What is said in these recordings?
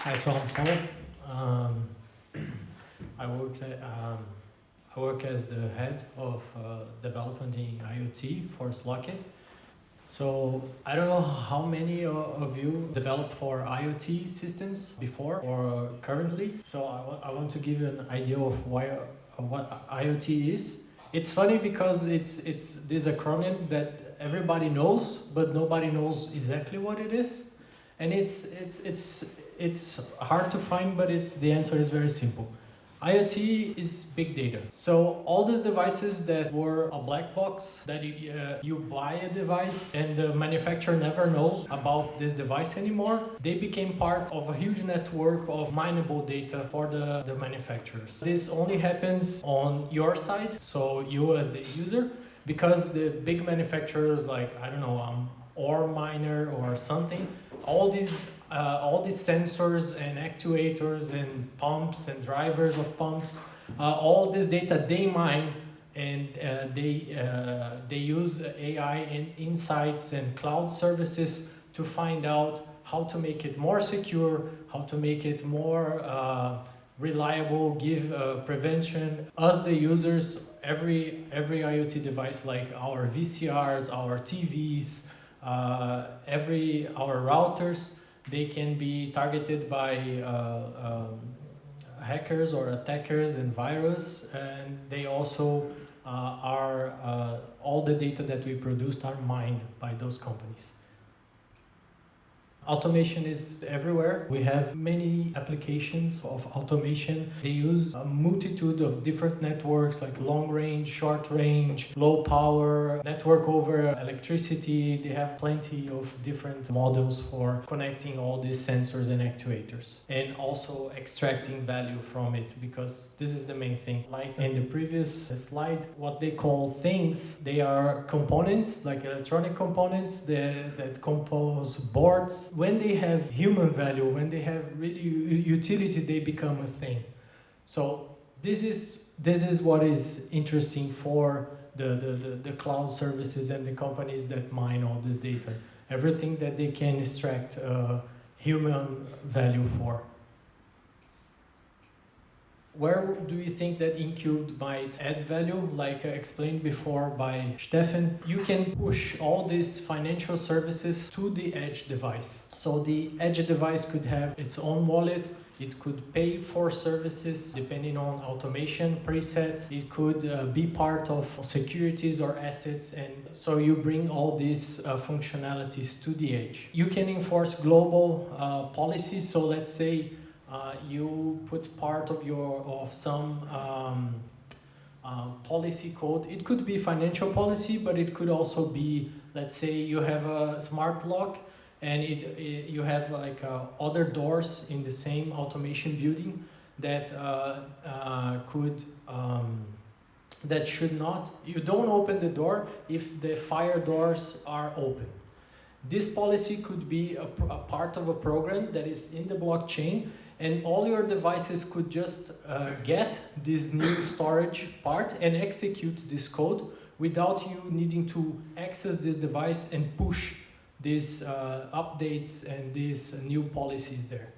Hi, so I'm Paul. Um, I work as the head of development in IoT for Slocket. So I don't know how many of you developed for IoT systems before or currently. So I want to give you an idea of what IoT is. It's funny because it's this acronym that everybody knows, but nobody knows exactly what it is. And it's hard to find, but the answer is very simple. IoT is big data. So all these devices that were a black box, that you buy a device and the manufacturer never know about this device anymore, they became part of a huge network of mineable data for the manufacturers. This only happens on your side, so you as the user, because the big manufacturers like, I don't know, ore miner or something, all these sensors and actuators and pumps and drivers of pumps, all this data they mine, and they use AI and insights and cloud services to find out how to make it more secure, how to make it more reliable, give prevention. Us, the users, every IoT device like our VCRs, our TVs, our routers, they can be targeted by hackers or attackers and virus, and they also all the data that we produced are mined by those companies. Automation is everywhere. We have many applications of automation. They use a multitude of different networks like long range, short range, low power, network over electricity. They have plenty of different models for connecting all these sensors and actuators and also extracting value from it, because this is the main thing. Like in the previous slide, what they call things, they are components, like electronic components that compose boards. When they have human value, when they have really utility, they become a thing. So this is what is interesting for the cloud services and the companies that mine all this data. Everything that they can extract human value for. Where do you think that Incubed might add value? Like explained before by Stefan, you can push all these financial services to the edge device. So the edge device could have its own wallet. It could pay for services depending on automation presets. It could be part of securities or assets. And so you bring all these functionalities to the edge. You can enforce global policies. So let's say you put part of some policy code. It could be financial policy, but it could also be, let's say you have a smart lock and you have like other doors in the same automation building that that should not, you don't open the door if the fire doors are open. This policy could be a part of a program that is in the blockchain, and all your devices could just get this new storage part and execute this code without you needing to access this device and push these updates and these new policies there.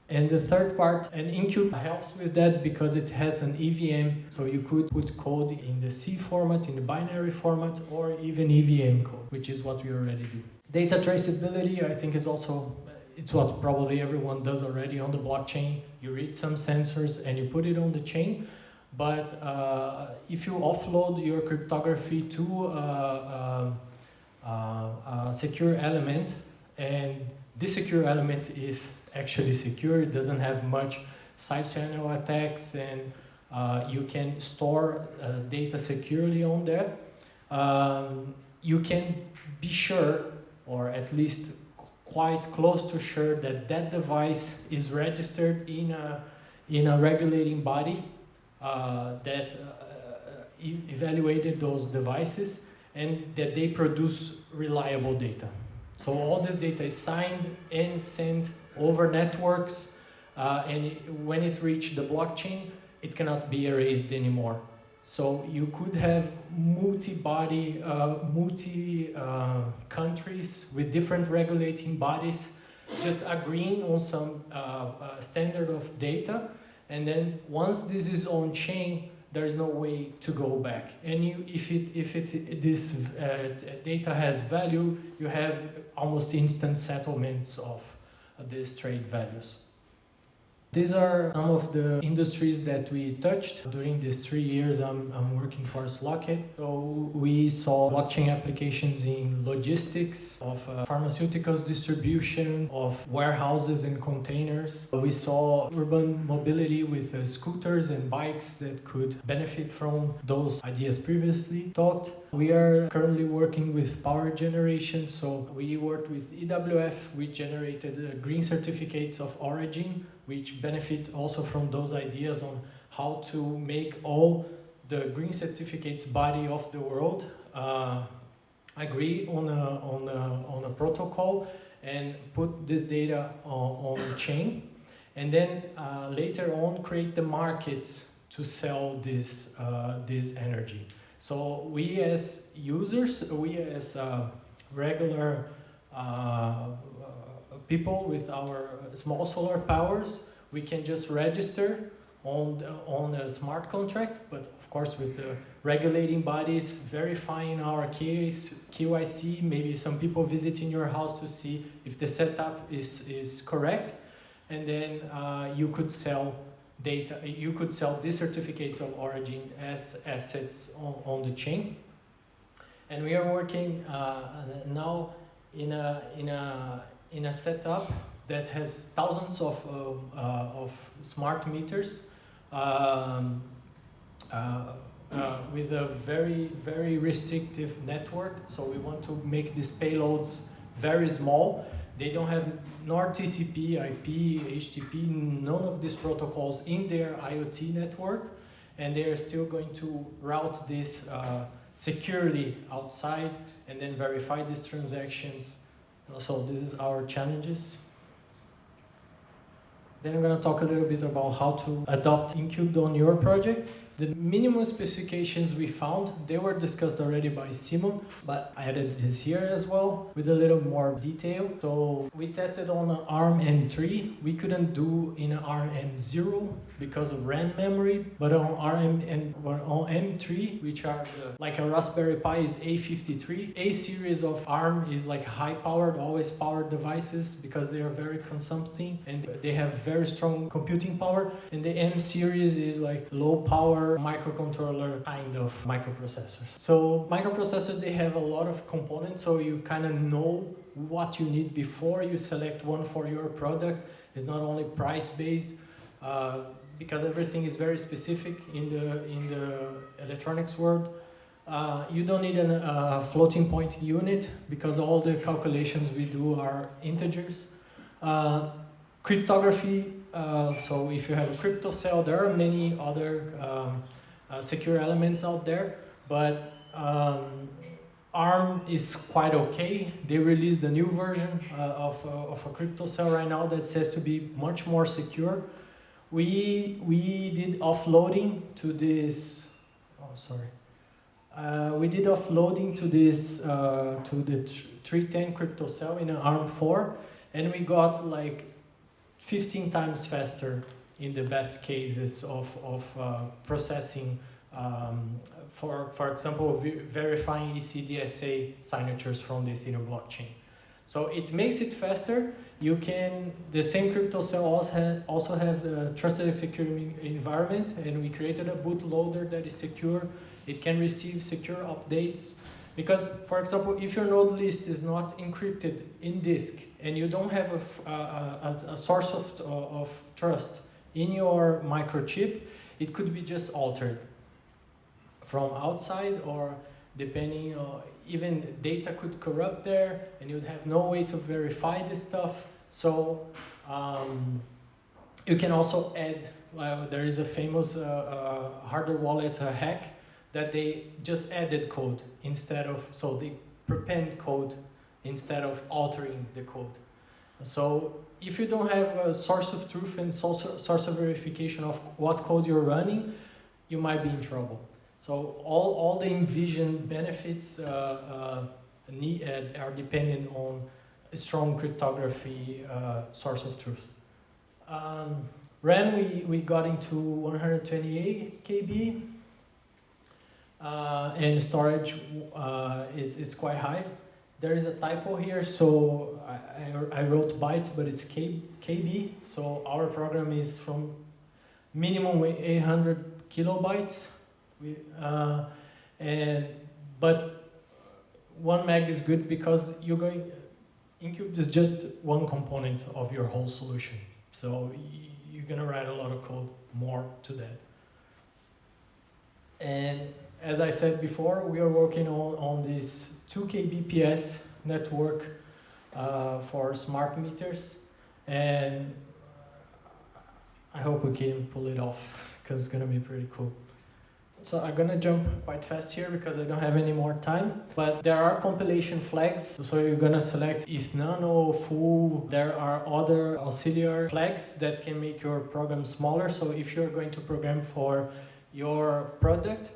And the third part, and Incubed helps with that because it has an EVM, so you could put code in the C format, in the binary format, or even EVM code, which is what we already do. Data traceability, I think, is also, it's what probably everyone does already on the blockchain. You read some sensors and you put it on the chain, but if you offload your cryptography to a secure element, and this secure element is actually secure, it doesn't have much side channel attacks, and you can store data securely on there, you can be sure, or at least quite close to sure, that that device is registered in a regulating body that evaluated those devices and that they produce reliable data. So all this data is signed and sent over networks, and when it reaches the blockchain, it cannot be erased anymore. So you could have multi-countries with different regulating bodies just agreeing on some standard of data, and then once this is on chain, there is no way to go back. And if this data has value, you have almost instant settlements of these trade values. These are some of the industries that we touched during these 3 years I'm working for Slockit. So we saw blockchain applications in logistics, of pharmaceuticals distribution, of warehouses and containers. We saw urban mobility with scooters and bikes that could benefit from those ideas previously talked. We are currently working with power generation. So we worked with EWF, we generated green certificates of origin, which benefit also from those ideas on how to make all the green certificates body of the world agree on a protocol and put this data on the chain, and then later on create the markets to sell this energy. So we as users, we as regular people with our small solar powers, we can just register on a smart contract, but of course with the regulating bodies verifying our KYC, maybe some people visiting your house to see if the setup is correct, and then you could sell data, you could sell these certificates of origin as assets on the chain. And we are working now in a setup that has thousands of smart meters with a very restrictive network. So we want to make these payloads very small. They don't have nor TCP, IP, HTTP, none of these protocols in their IoT network, and they are still going to route this securely outside and then verify these transactions. So this is our challenges. Then I'm going to talk a little bit about how to adopt Incubed on your project. The minimum specifications we found, they were discussed already by Simon, but I added this here as well with a little more detail. So we tested on an ARM M3. We couldn't do in an ARM M0 because of RAM memory, but on ARM and on M3, which are like a Raspberry Pi is A53. A series of ARM is like high-powered, always powered devices because they are very consumptive and they have very strong computing power. And the M series is like low-power microcontroller kind of microprocessors. So microprocessors, they have a lot of components, so you kind of know what you need before you select one for your product. It's not only price-based, because everything is very specific in the electronics world. You don't need a floating point unit because all the calculations we do are integers. Cryptography, so if you have a crypto cell, there are many other secure elements out there, but ARM is quite okay. They released a new version of a crypto cell right now that says to be much more secure. We did offloading to this, we did offloading to this, to the 310 crypto cell in an ARM4, and we got like 15 times faster in the best cases of processing, for example, verifying ECDSA signatures from the Ethereum blockchain. So it makes it faster. You can, the same crypto cell also have a trusted execution environment, and we created a bootloader that is secure. It can receive secure updates. Because, for example, if your node list is not encrypted in disk and you don't have a source of trust in your microchip, it could be just altered from outside, or depending on, even data could corrupt there and you'd have no way to verify this stuff. So you can also add, there is a famous hardware wallet hack that they just added code instead of, so they prepend code instead of altering the code. So if you don't have a source of truth and source of verification of what code you're running, you might be in trouble. So all the envisioned benefits are dependent on strong cryptography source of truth. RAM, we got into 128 KB, and storage is quite high. There is a typo here, so I wrote bytes, but it's KB. So our program is from minimum 800 kilobytes, but 1 meg is good because Incubed is just one component of your whole solution. So you're gonna write a lot of code more to that. And as I said before, we are working on this 2 kbps network for smart meters, and I hope we can pull it off because it's gonna be pretty cool. So I'm gonna jump quite fast here because I don't have any more time, but there are compilation flags. So you're gonna select if nano, full. There are other auxiliary flags that can make your program smaller. So if you're going to program for your product,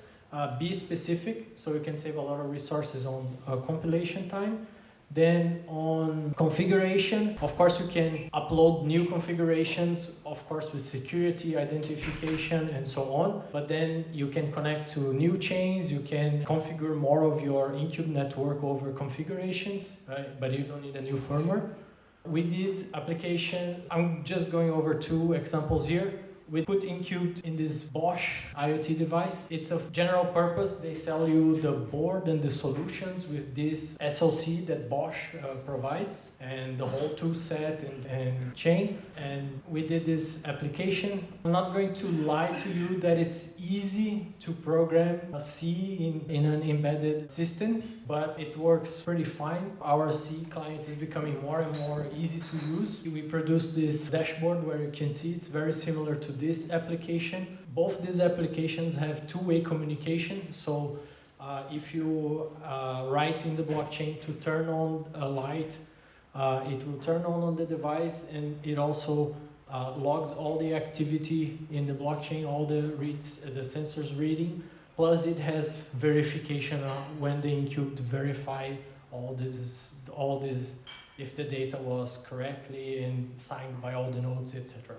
be specific so you can save a lot of resources on compilation time. Then on configuration, of course you can upload new configurations, of course with security, identification and so on, but then you can connect to new chains, you can configure more of your Incubed network over configurations, right? But you don't need a new firmware. We did application, I'm just going over 2 examples here. We put Incubed in this Bosch IoT device. It's a general purpose. They sell you the board and the solutions with this SoC that Bosch provides, and the whole tool set and chain. And we did this application. I'm not going to lie to you that it's easy to program a C in an embedded system, but it works pretty fine. Our C client is becoming more and more easy to use. We produced this dashboard where you can see it's very similar to this application. Both these applications have two-way communication. So if you write in the blockchain to turn on a light, it will turn on the device, and it also logs all the activity in the blockchain, all the reads, the sensors reading. Plus, it has verification when the Incubed verify all this, if the data was correctly and signed by all the nodes, etc.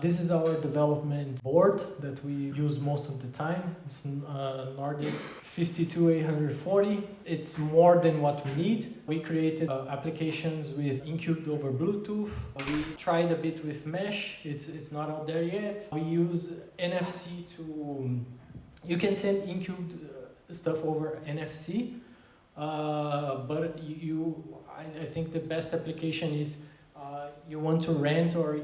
This is our development board that we use most of the time. It's Nordic 52840. It's more than what we need. We created applications with Incubed over Bluetooth. We tried a bit with mesh. It's not out there yet. We use NFC to... You can send Incubed stuff over NFC, but I think the best application is you want to rent or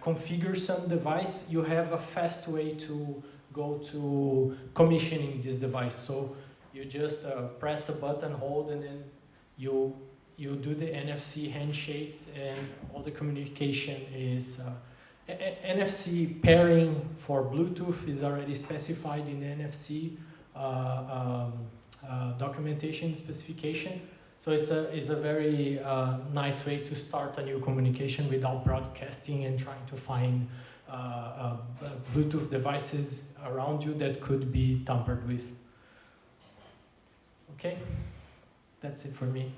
configure some device, you have a fast way to go to commissioning this device. So you just press a button, hold, and then you do the NFC handshakes, and all the communication is... NFC pairing for Bluetooth is already specified in the NFC documentation specification. So it's a very nice way to start a new communication without broadcasting and trying to find Bluetooth devices around you that could be tampered with. Okay, that's it for me.